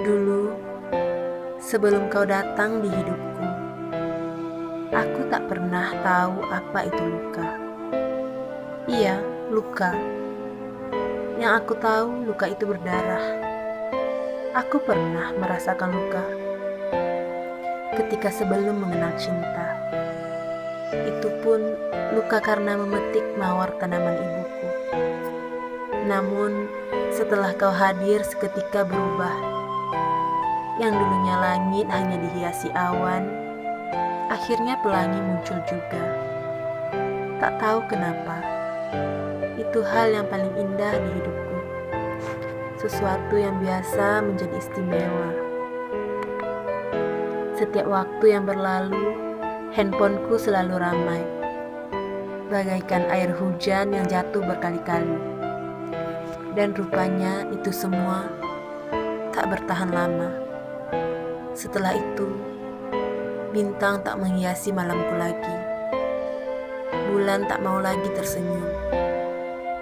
Dulu, sebelum kau datang di hidupku, aku tak pernah tahu apa itu luka. Iya, luka. Yang aku tahu, luka itu berdarah. Aku pernah merasakan luka ketika sebelum mengenal cinta. Itu pun luka karena memetik mawar tanaman ibuku. Namun, setelah kau hadir seketika berubah. Yang dulunya langit hanya dihiasi awan, akhirnya pelangi muncul juga. Tak tahu kenapa, itu hal yang paling indah di hidupku. Sesuatu yang biasa menjadi istimewa. Setiap waktu yang berlalu, handphoneku selalu ramai, bagaikan air hujan yang jatuh berkali-kali. Dan rupanya itu semua tak bertahan lama. Setelah itu, bintang tak menghiasi malamku lagi. Bulan tak mau lagi tersenyum.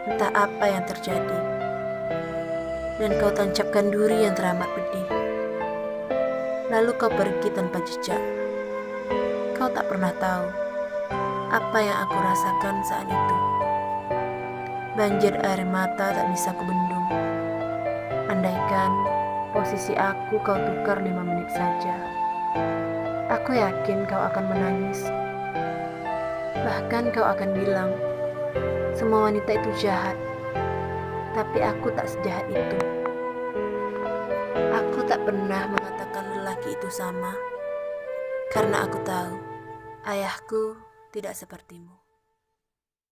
Entah apa yang terjadi. Dan kau tancapkan duri yang teramat pedih. Lalu kau pergi tanpa jejak. Kau tak pernah tahu apa yang aku rasakan saat itu. Banjir air mata tak bisa kubendung. Andaikan posisi aku kau tukar 5 menit saja, aku yakin kau akan menangis. Bahkan kau akan bilang, semua wanita itu jahat. Tapi aku tak sejahat itu. Aku tak pernah mengatakan lelaki itu sama, karena aku tahu ayahku tidak sepertimu.